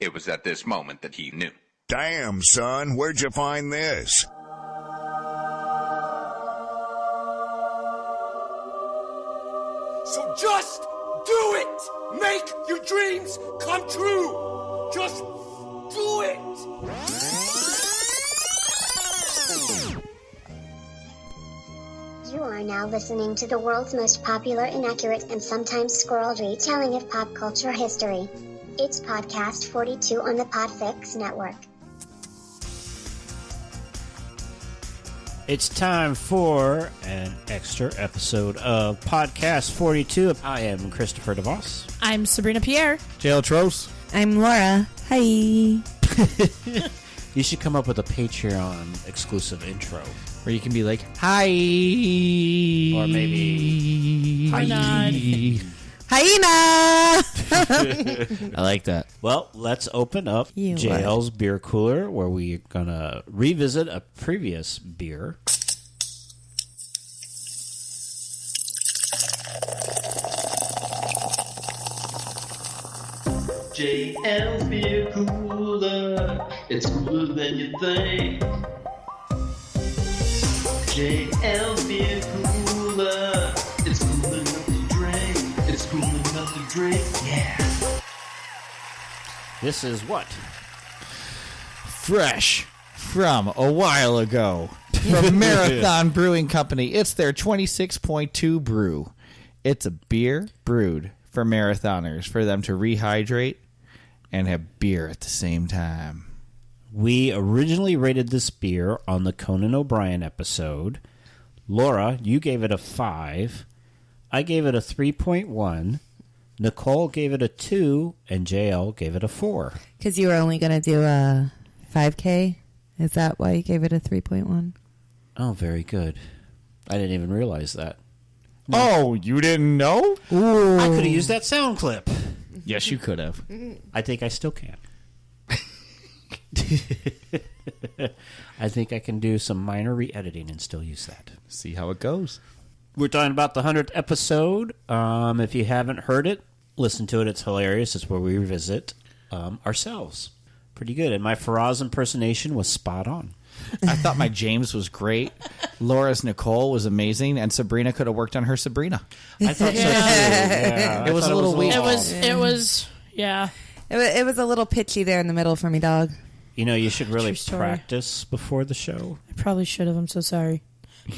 It was at this moment that he knew. Damn, son, where'd you find this? So just do it! Make your dreams come true! Just do it! You are now listening to the world's most popular, inaccurate, and sometimes squirreled retelling of pop culture history. It's Podcast 42 on the Podfix Network. It's time for an extra episode of Podcast 42. I am Christopher DeVos. I'm Sabrina Pierre. JL Tros. I'm Laura. Hi. You should come up with a Patreon exclusive intro. Where you can be like, hi. Or maybe, Why not? Hyena! I like that. Well, let's open up You JL's beer cooler where we're going to revisit a previous beer. JL's beer cooler, it's cooler than you think. JL's beer cooler, it's cool enough to drink. It's cool enough to drink, yeah. This is what? Fresh from a while ago from Marathon Brewing Company. It's their 26.2 brew. It's a beer brewed for marathoners, for them to rehydrate and have beer at the same time. We originally rated this beer on the Conan O'Brien episode. Laura, you gave it a 5. I gave it a 3.1. Nicole gave it a 2. And JL gave it a 4. Because you were only going to do a 5K? Is that why you gave it a 3.1? Oh, very good. I didn't even realize that. No. Oh, you didn't know? Ooh. I could have used that sound clip. Yes, you could have. I think I still can. I think I can do some minor re-editing and still use that. See how it goes. We're talking about the 100th episode. If you haven't heard it, listen to it. It's hilarious. It's where we revisit ourselves. Pretty good. And my Faraz impersonation was spot on. I thought my James was great. Laura's Nicole was amazing. And Sabrina could have worked on her Sabrina. I thought so, too. Yeah, it was a little weak. It was, yeah. It was a little pitchy there in the middle for me, dog. You know, you should really True story. practice before the show. I probably should have. I'm so sorry.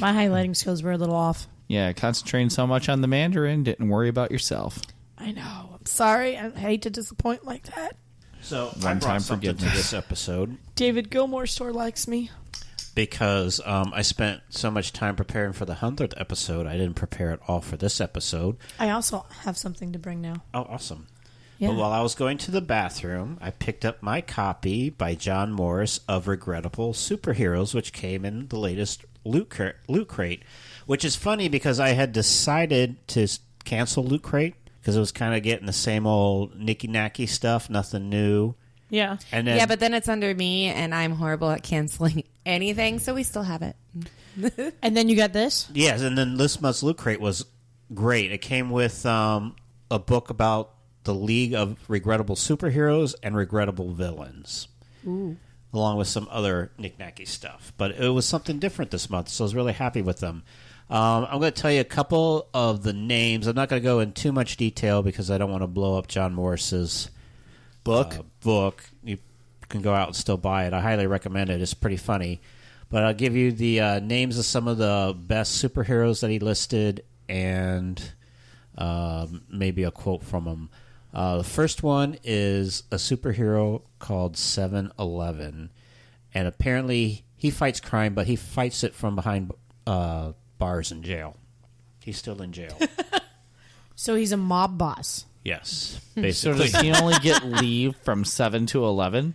My highlighting skills were a little off. Yeah, concentrating so much on the Mandarin, didn't worry about yourself. I know. I'm sorry. I hate to disappoint like that. So I One brought time something to forgiveness. this episode David Gilmour store likes me. because I spent so much time preparing for the 100th episode. I didn't prepare it all for this episode. I also have something to bring now. Oh, awesome. Yeah. But while I was going to the bathroom, I picked up my copy by John Morris of Regrettable Superheroes, which came in the latest Loot Crate, which is funny because I had decided to cancel Loot Crate because it was kind of getting the same old nicky-nacky stuff, nothing new. Yeah. And then, Yeah, but then it's under me, and I'm horrible at canceling anything, so we still have it. And then you got this? yes, and then this month's Loot Crate was great. It came with a book about the League of Regrettable Superheroes and Regrettable Villains. Ooh. Along with some other knick-knacky stuff. But it was something different this month, so I was really happy with them. I'm going to tell you a couple of the names. I'm not going to go in too much detail because I don't want to blow up John Morris's book. You can go out and still buy it. I highly recommend it. It's pretty funny. But I'll give you the names of some of the best superheroes that he listed and maybe a quote from him. The first one is a superhero called 7-Eleven, and apparently he fights crime, but he fights it from behind bars in jail. He's still in jail. So he's a mob boss. Yes, So basically. does he only get leave from 7 to 11?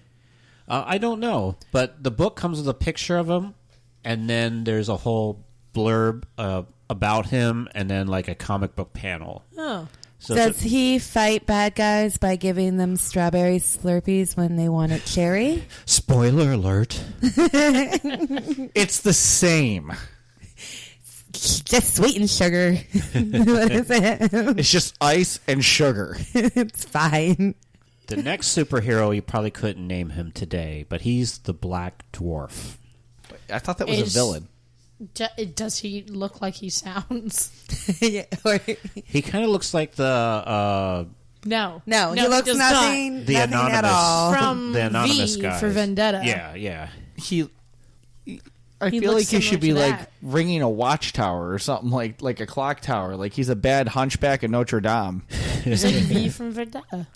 I don't know, but the book comes with a picture of him, and then there's a whole blurb about him, and then like a comic book panel. Oh. So Does he fight bad guys by giving them strawberry Slurpees when they want it cherry? spoiler alert. It's the same. Just sweet and sugar. What is it? It's just ice and sugar. It's fine. The next superhero, you probably couldn't name him today, but he's the Black Dwarf. I thought that was a villain. Does he look like he sounds? Yeah, or- He kind of looks like the No. no, he looks does nothing, not. The nothing anonymous at all. From the anonymous V guy for Vendetta. Yeah. I He feel looks like he should be similar to like that. ringing a watchtower or something like a clock tower. Like he's a bad hunchback of Notre Dame. He's like V from Vendetta.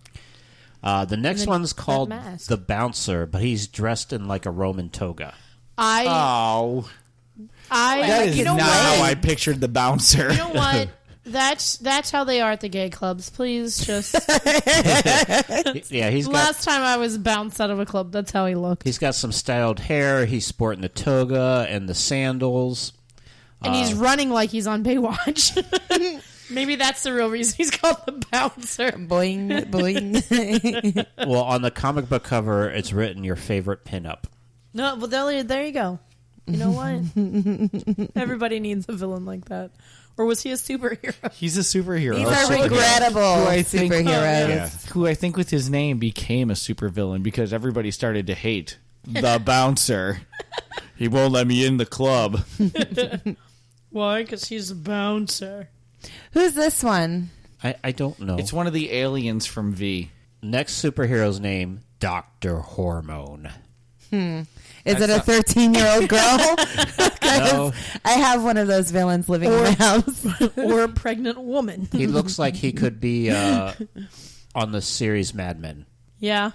The next then one's called that mask. the Bouncer, but he's dressed in like a Roman toga. Oh, I that is you know not what? how I pictured the bouncer. You know what? That's how they are at the gay clubs. Please just. Yeah, he's got Last time I was bounced out of a club, that's how he looked. he's got some styled hair. He's sporting the toga and the sandals. And he's running like he's on Baywatch. Maybe that's the real reason he's called the bouncer. Boing, boing. Well, on the comic book cover, it's written "Your favorite pinup." No, well, there you go. You know what? Everybody needs a villain like that. Or was he a superhero? He's a superhero. These are superhero. regrettable Who I think- superheroes. Who I think with his name became a supervillain because everybody started to hate the bouncer. He won't let me in the club. Why? Because he's a bouncer. Who's this one? I don't know. It's one of the aliens from V. Next superhero's name, Dr. Hormone. Is it a 13-year-old girl? No, I have one of those villains living in my house. Or a pregnant woman. he looks like he could be on the series Mad Men. Yeah.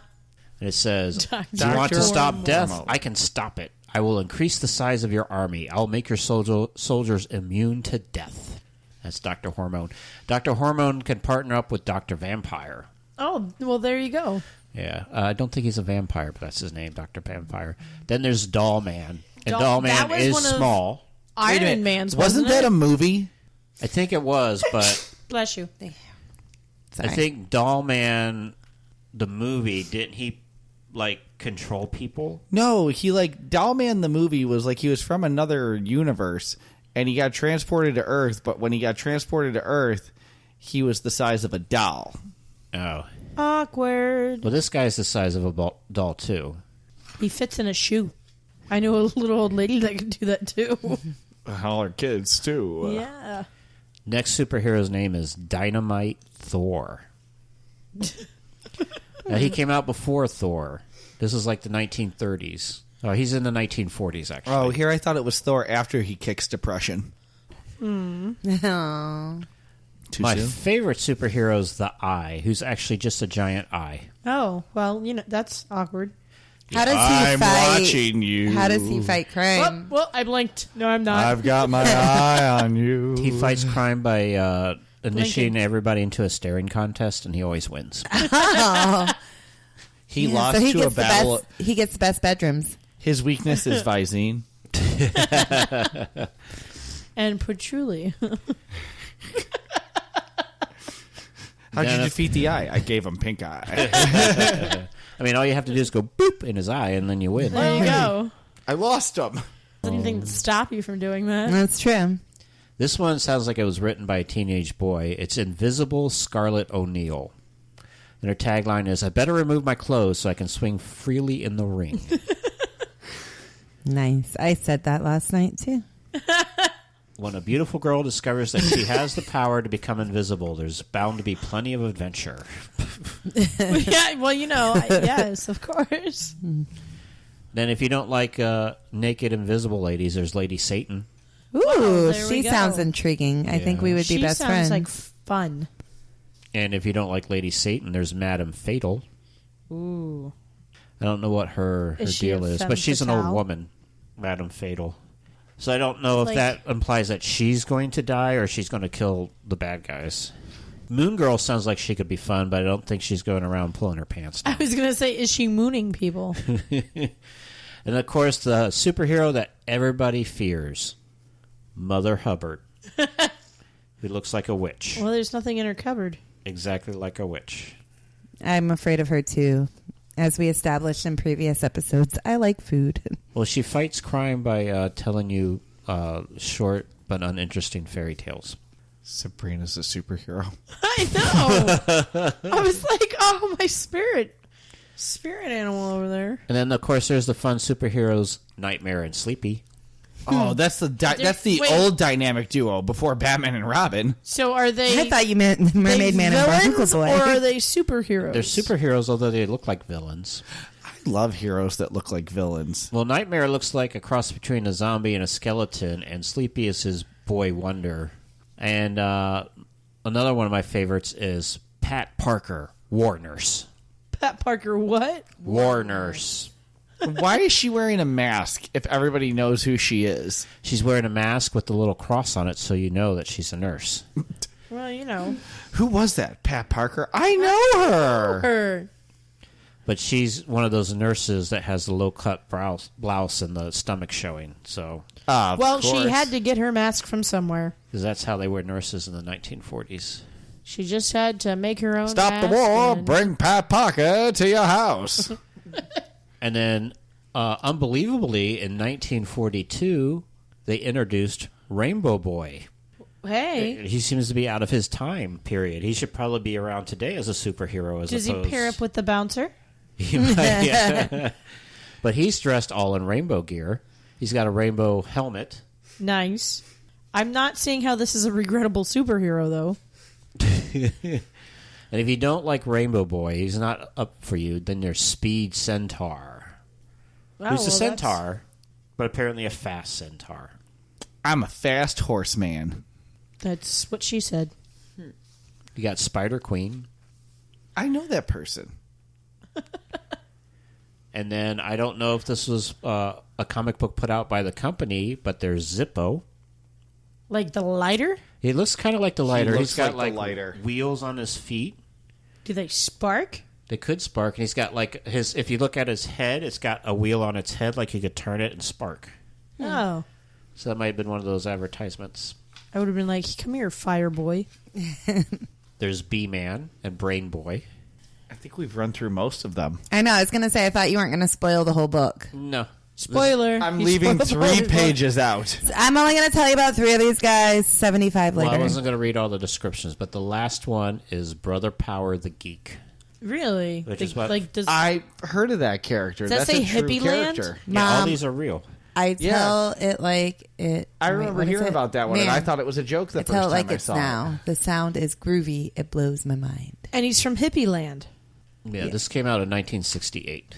And it says, Dr. "Do you want to stop Hormone. death? I can stop it. I will increase the size of your army. I'll make your soldiers immune to death." That's Dr. Hormone. Dr. Hormone can partner up with Dr. Vampire. Oh, well, there you go. Yeah, I don't think he's a vampire, but that's his name, Dr. Vampire. Then there's Doll Man. And Doll- Doll that Man was is one of- small. Iron Man's Wasn't that it? a movie? I think it was, but Bless you. I think Doll Man, the movie, didn't he, like, control people? No, he like Dollman the movie was like he was from another universe and he got transported to Earth, but when he got transported to Earth, he was the size of a doll. Oh. Awkward. Well, this guy's the size of a doll, too. He fits in a shoe. I knew a little old lady that could do that too. All our kids too. Yeah. Next superhero's name is Dynamite Thor. Now, he came out before Thor. This is like the 1930s. Oh, he's in the 1940s, actually. Oh, here I thought it was Thor after he kicks depression. Oh. Too My soon? favorite superhero is the Eye, who's actually just a giant eye. Oh, well, that's awkward. How does he I'm fight? watching you. How does he fight Oh, crime? well, I blinked. No, I'm not. I've got my eye on you. He fights crime by initiating everybody into a staring contest, and he always wins. He Yeah, lost so he to a gets the battle. best. He gets the best bedrooms. His weakness is Visine. And patchouli. How'd you Yeah, defeat the eye? I gave him pink eye. I mean, all you have to do is go boop in his eye, and then you win. There you go. I lost him. Anything to stop you from doing that? That's true. This one sounds like it was written by a teenage boy. It's Invisible Scarlet O'Neal. And her tagline is, "I better remove my clothes so I can swing freely in the ring." Nice. I said that last night too. When a beautiful girl discovers that she has the power to become invisible, there's bound to be plenty of adventure. Yeah, well, yes, of course. Then if you don't like naked invisible ladies, there's Lady Satan. Ooh, there we she go. sounds intriguing. I think we would be She best sounds friends. like fun. And if you don't like Lady Satan, there's Madame Fatal. Ooh. I don't know what her Is she deal a is, femme but she's an old fatale? woman, Madame Fatal. So I don't know if Like- that implies that she's going to die or she's going to kill the bad guys. Moon Girl sounds like she could be fun, but I don't think she's going around pulling her pants I down. was going to say, is she mooning people? And of course, the superhero that everybody fears, Mother Hubbard, who looks like a witch. Well, there's nothing in her cupboard. Exactly like a witch. I'm afraid of her too. As we established in previous episodes, I like food. Well, she fights crime by telling you short but uninteresting fairy tales. Sabrina's a superhero. I know. I was like, oh, my spirit animal over there. And then, of course, there's the fun superheroes Nightmare and Sleepy. Oh, that's the wait. old dynamic duo before Batman and Robin. So are they? I thought you meant Mermaid Man and Barnacle villains, Boy. or are they superheroes? They're superheroes, although they look like villains. I love heroes that look like villains. Well, Nightmare looks like a cross between a zombie and a skeleton, and Sleepy is his boy wonder. And another one of my favorites is Pat Parker, War Nurse. Pat Parker, what? War Nurse. Why is she wearing a mask if everybody knows who she is? She's wearing a mask with the little cross on it, so you know that she's a nurse. Well, you know. Who was that? Pat Parker? I know her. Her. But she's one of those nurses that has the low-cut blouse and the stomach showing. So, Well, she had to get her mask from somewhere. because that's how they were nurses in the 1940s. She just had to make her own Stop the mask war. and- Bring Pat Parker to your house. And then, unbelievably, in 1942, they introduced Rainbow Boy. Hey. He seems to be out of his time period. He should probably be around today as a superhero. Does he pair up with the bouncer? He might, yeah. But he's dressed all in rainbow gear. He's got a rainbow helmet. Nice. I'm not seeing how this is a regrettable superhero, though. And if you don't like Rainbow Boy, he's not up for you, then there's Speed Centaur. Wow, Who's a well, centaur, but apparently a fast centaur. I'm a fast horseman. That's what she said. You got Spider Queen. I know that person. And then I don't know if this was a comic book put out by the company, but there's Zippo. Like the lighter? He looks kind of like the lighter. looks He's got like the lighter. wheels on his feet. Do they spark? They could spark, and he's got like his. If you look at his head, it's got a wheel on its head, like you could turn it and spark. Oh. So that might have been one of those advertisements. I would have been like, come here, fire boy. There's B-Man and Brain Boy. I think we've run through most of them. I know. I was going to say, I thought you weren't going to spoil the whole book. No. Spoiler. I'm You leaving spoiled 3 the book. pages out. I'm only going to tell you about 3 of these guys, 75 Well, later. I wasn't going to read all the descriptions, but the last one is Brother Power the Geek. Really? Which is what- Like, does I heard of that character. Does that That's say a true Hippie Land? character. Yeah, all Mom. these are real. I tell it like it. I wait, remember what is hearing it? about that one, and Man, I thought it was a joke the I first tell time it like I it's saw now. it. The sound is groovy. It blows my mind. and he's from Hippie Land. Yeah, this came out in 1968.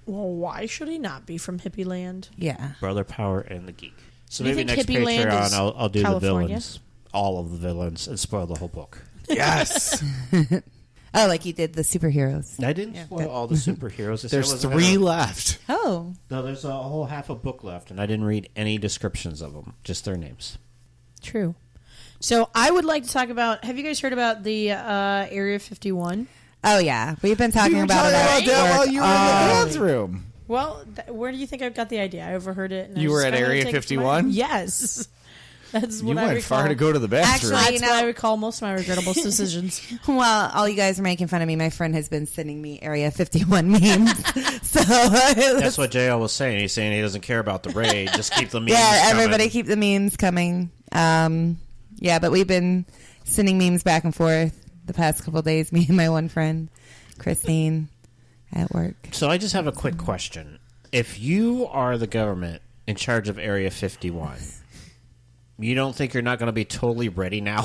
Well, why should he not be from Hippie Land? Yeah. Brother Power and the Geek. So Do you maybe think next Hippie Land Patreon is I'll do California? the villains. All of the villains and spoil the whole book. Yes. Oh, like you did the superheroes. I didn't spoil all the superheroes. I said I There's wasn't 3 gonna- left. Oh. No, there's a whole half a book left, and I didn't read any descriptions of them, just their names. True. So I would like to talk about. Have you guys heard about the Area 51? Oh, yeah. We've been talking about it at that while work. you were in the bathroom. Well, where do you think I got the idea? I overheard it. And I You were just at kinda Area take it to 51? my- Yes. That's You what I went recall. far to go to the bathroom. Actually, That's what I recall most of my regrettable decisions. Well, all you guys are making fun of me. My friend has been sending me Area 51 memes. So That's what JL was saying. He's saying he doesn't care about the raid. Just keep the memes yeah, coming. everybody keep the memes coming. Yeah, but we've been sending memes back and forth the past couple of days. Me and my one friend, Christine, at work. So I just have a quick question. If you are the government in charge of Area 51, you don't think you're not going to be totally ready now?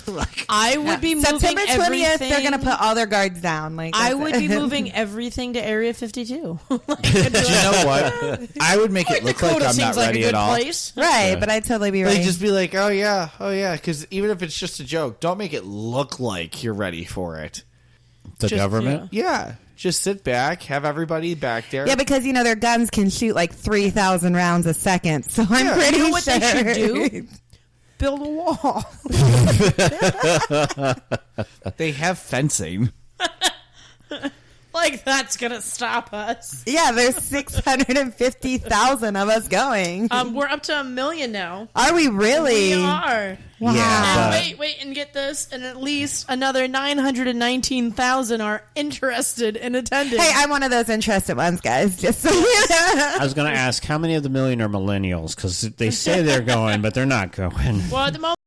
Like, I would be moving September 20th, everything. they're going to put all their guards down. Like I that's would it. be moving everything to Area 52. You know what? I would make it look like Dakota I'm seems not like ready a good at all. place. Right, but I'd totally be Like, ready. just be like, oh yeah, because even if it's just a joke, don't make it look like you're ready for it. the Just, government? Yeah, just sit back, have everybody back there. Yeah, because you know their guns can shoot like 3,000 rounds a second. So I'm Yeah. pretty You know what sure. they should do? Build a wall. They have fencing. Like, that's going to stop us. Yeah, there's 650,000 of us going. We're up to 1 million now. Are we really? We are. Wow. Yeah, And wait, and get this. And at least another 919,000 are interested in attending. Hey, I'm one of those interested ones, guys. Just so you know. I was going to ask, how many of the million are millennials? Because they say they're going, but they're not going. well, at the moment,